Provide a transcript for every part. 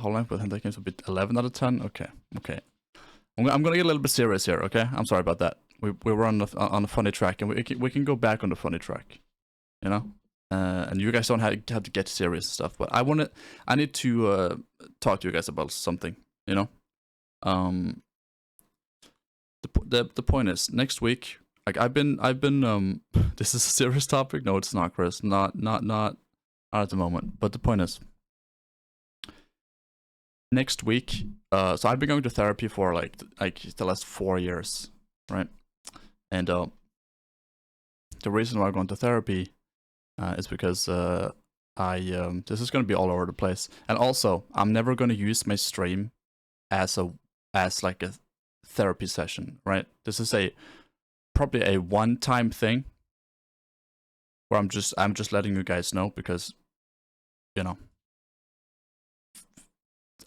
Holland with hentai games would be 11 out of 10. Okay. I'm gonna get a little bit serious here. Okay, I'm sorry about that. We were on a funny track, and we can go back on the funny track. You know, and you guys don't have to get serious and stuff. But I need to talk to you guys about something. You know, the point is, next week, like I've been this is a serious topic. No, it's not, Chris. Not at the moment. But the point is, next week, so I've been going to therapy for like the last 4 years, right? And the reason why I'm going to therapy is because this is going to be all over the place. And also, I'm never going to use my stream as like a therapy session, right? This is probably a one-time thing where I'm just letting you guys know, because, you know,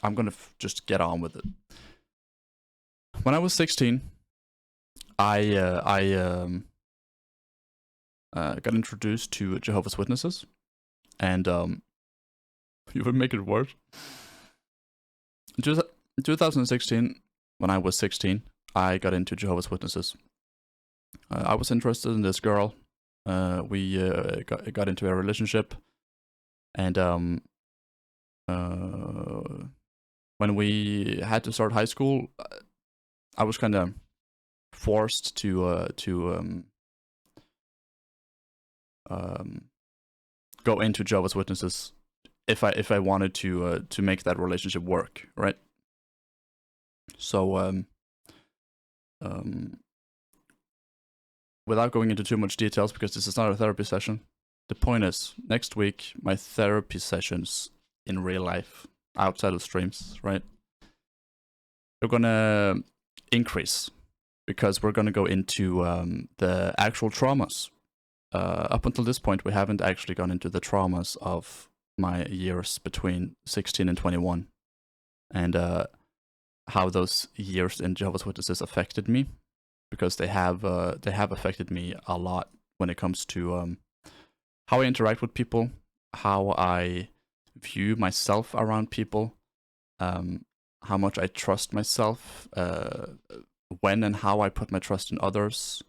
I'm gonna just get on with it. When I was 16, I got introduced to Jehovah's Witnesses, and you would make it worse. In 2016, when I was 16, I got into Jehovah's Witnesses. I was interested in this girl. We got into a relationship, and when we had to start high school, I was kind of forced to go into Jehovah's Witnesses if I wanted to make that relationship work, right? So without going into too much details, because this is not a therapy session, the point is, next week my therapy sessions in real life, outside of streams, right, they're gonna increase, because we're gonna go into the actual traumas. Up until this point, we haven't actually gone into the traumas of my years between 16 and 21, and how those years in Jehovah's Witnesses affected me, because they have affected me a lot when it comes to how I interact with people, how I view myself around people, how much I trust myself, when and how I put my trust in others.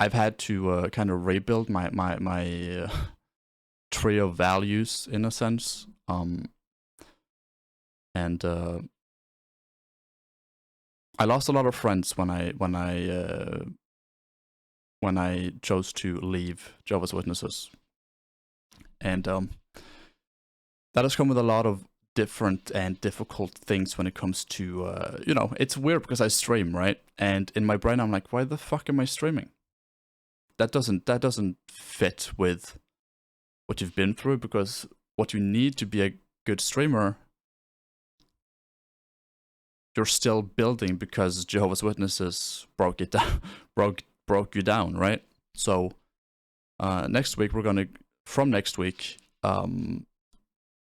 I've had to kind of rebuild my tree of values, in a sense, and I lost a lot of friends when I chose to leave Jehovah's Witnesses, and that has come with a lot of different and difficult things when it comes to you know, it's weird because I stream, right? And in my brain I'm like, why the fuck am I streaming? That doesn't fit with what you've been through, because what you need to be a good streamer, you're still building, because Jehovah's Witnesses broke it down, broke you down, right? So next week from next week,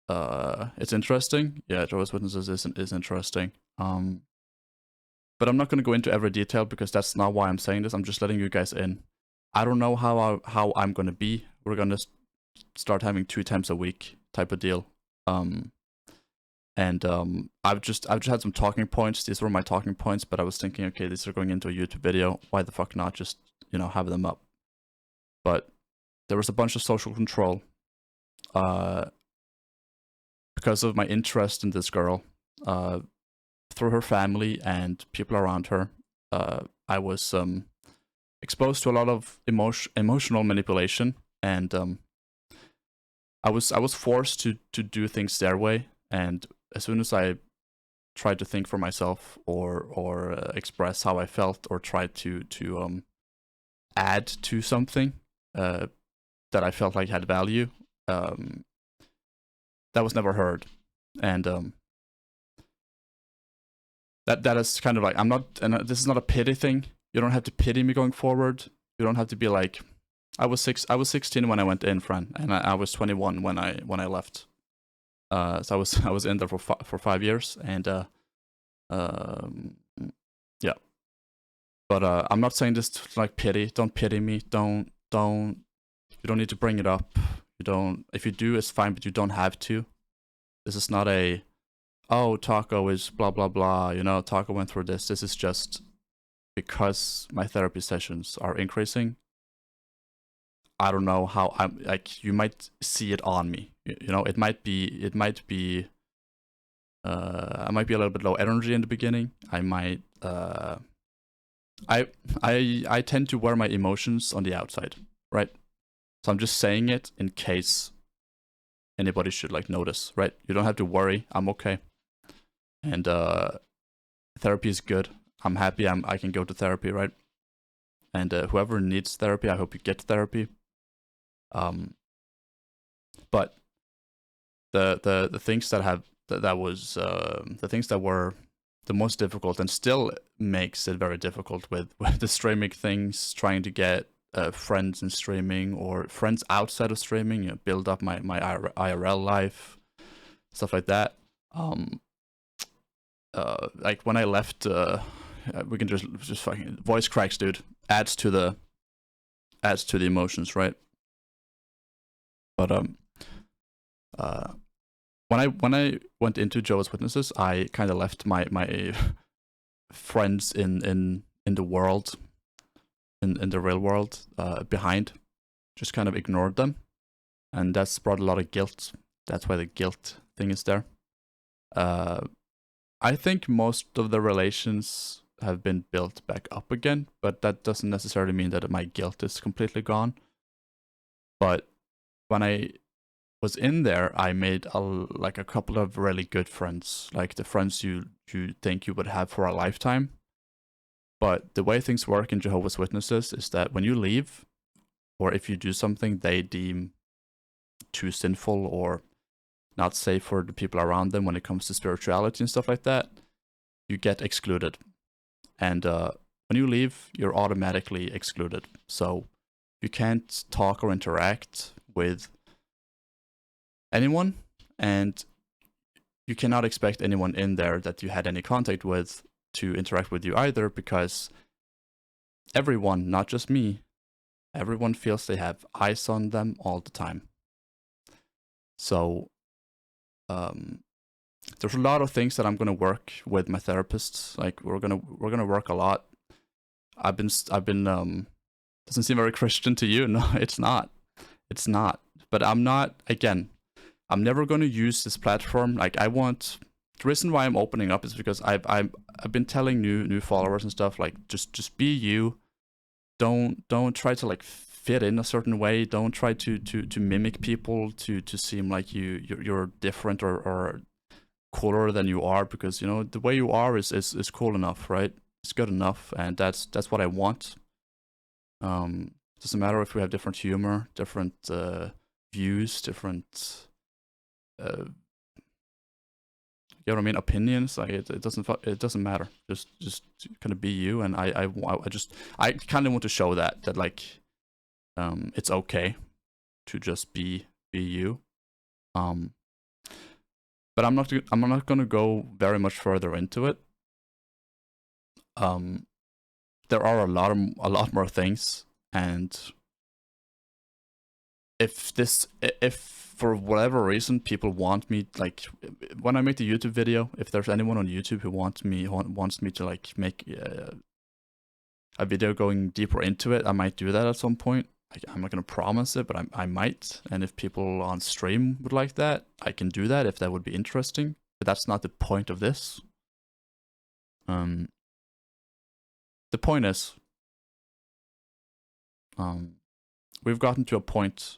it's interesting. Yeah, Jehovah's Witnesses is interesting. But I'm not gonna go into every detail, because that's not why I'm saying this. I'm just letting you guys in. I don't know how I'm gonna be. We're gonna start having 2 times a week type of deal. And I've just had some talking points. These were my talking points, but I was thinking, okay, these are going into a YouTube video. Why the fuck not just, you know, have them up? But there was a bunch of social control because of my interest in this girl, through her family and people around her. I was exposed to a lot of emotional manipulation, and I was forced to do things their way. And as soon as I tried to think for myself, or express how I felt, or try to add to something that I felt like had value, that was never heard. And that is kind of like, I'm not, and this is not a pity thing. You don't have to pity me going forward. You don't have to be like, I was 16 when I went in, friend, and I was 21 when I left. So I was in there for 5 years, and yeah. But I'm not saying this to, like, pity. Don't pity me. Don't You don't need to bring it up. You don't. If you do, it's fine, but you don't have to. This is not a, oh, Taco is blah blah blah. You know, Taco went through this. This is just because my therapy sessions are increasing. I don't know how I'm like. You might see it on me. You know, it might be. I might be a little bit low energy in the beginning. I might. I tend to wear my emotions on the outside, right? So I'm just saying it in case anybody should like notice, right? You don't have to worry. I'm okay. And therapy is good. I'm happy. I can go to therapy, right? And whoever needs therapy, I hope you get therapy. But the things that have that was the things that were the most difficult and still makes it very difficult with the streaming things, trying to get friends in streaming or friends outside of streaming, you know, build up my IRL life, stuff like that. Like when I left, we can just fucking voice cracks, dude. Adds to the emotions, right? But when I went into Jehovah's Witnesses, I kind of left my friends in the world, in the real world, behind. Just kind of ignored them, and that's brought a lot of guilt. That's why the guilt thing is there. I think most of the relations have been built back up again, but that doesn't necessarily mean that my guilt is completely gone. But when I was in there, I made a couple of really good friends, like the friends you think you would have for a lifetime. But the way things work in Jehovah's Witnesses is that when you leave, or if you do something they deem too sinful or not safe for the people around them when it comes to spirituality and stuff like that, you get excluded. And when you leave, you're automatically excluded. So you can't talk or interact with anyone, and you cannot expect anyone in there that you had any contact with to interact with you either, because everyone, not just me, everyone feels they have eyes on them all the time. So there's a lot of things that I'm gonna work with my therapists. Like we're gonna work a lot. I've been doesn't seem very Christian to you. No, it's not. But I'm not, again, I'm never going to use this platform. Like the reason why I'm opening up is because I've been telling new followers and stuff, like just be you. Don't try to like fit in a certain way. Don't try to mimic people to seem like you're different or cooler than you are, because you know the way you are is cool enough, right? It's good enough, and that's what I want. Doesn't matter if we have different humor, different views, different you know what I mean, opinions. Like it doesn't matter. Just kind of be you. And I kind of want to show that like it's okay to just be you. But I'm not gonna go very much further into it. There are a lot more things, and if for whatever reason people want me, like when I make the YouTube video, if there's anyone on YouTube who wants me to like make a video going deeper into it, I might do that at some point. I'm not gonna promise it, but I might. And if people on stream would like that, I can do that if that would be interesting. But that's not the point of this. The point is, we've gotten to a point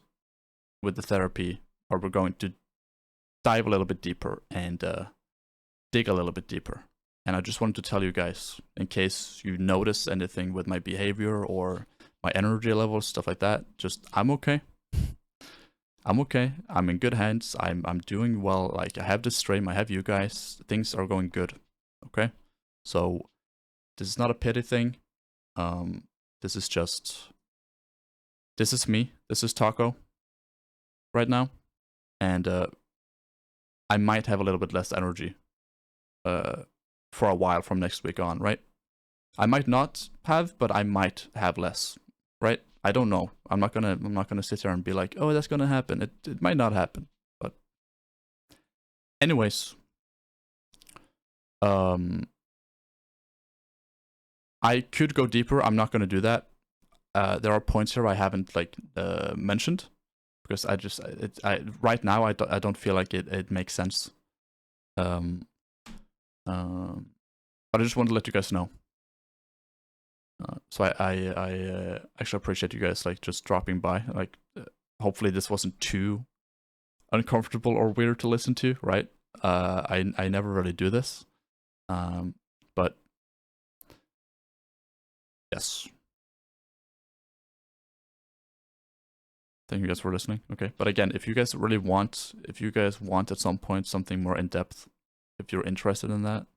with the therapy where we're going to dive a little bit deeper and dig a little bit deeper. And I just wanted to tell you guys, in case you notice anything with my behavior or my energy levels, stuff like that, just I'm okay. I'm okay. I'm in good hands. I'm doing well. Like I have this stream, I have you guys. Things are going good. Okay? So this is not a pity thing. This is me. This is Taco right now. And I might have a little bit less energy for a while from next week on, right? I might not have, but I might have less, right? I don't know. I'm not gonna sit here and be like, oh, that's gonna happen. It might not happen. But anyways, I could go deeper. I'm not gonna do that. There are points here I haven't like mentioned because right now I don't feel like it makes sense. But I just want to let you guys know. So I actually appreciate you guys like just dropping by. Like, hopefully this wasn't too uncomfortable or weird to listen to, right? I never really do this, but yes. Thank you guys for listening. Okay, but again, if you guys want at some point something more in depth, if you're interested in that,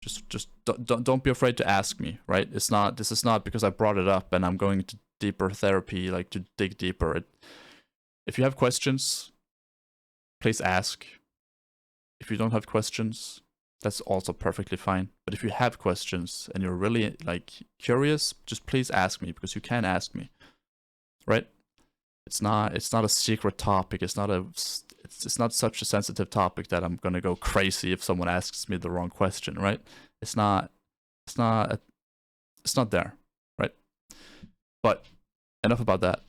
just don't be afraid to ask me, right? This is not because I brought it up and I'm going to deeper therapy, like to dig deeper. If you have questions, please ask. If you don't have questions, that's also perfectly fine. But if you have questions and you're really like curious, just please ask me, because you can ask me, right? It's not a secret topic. It's not such a sensitive topic that I'm gonna go crazy if someone asks me the wrong question, right? It's not there, right? But enough about that.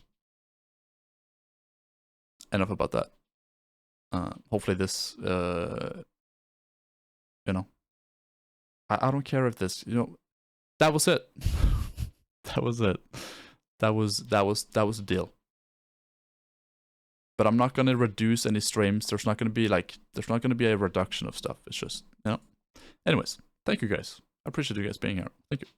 Hopefully this, I don't care if this, that was it. That was it. That was the deal. But I'm not gonna reduce any streams. There's not gonna be a reduction of stuff. It's just, Anyways, thank you guys. I appreciate you guys being here. Thank you.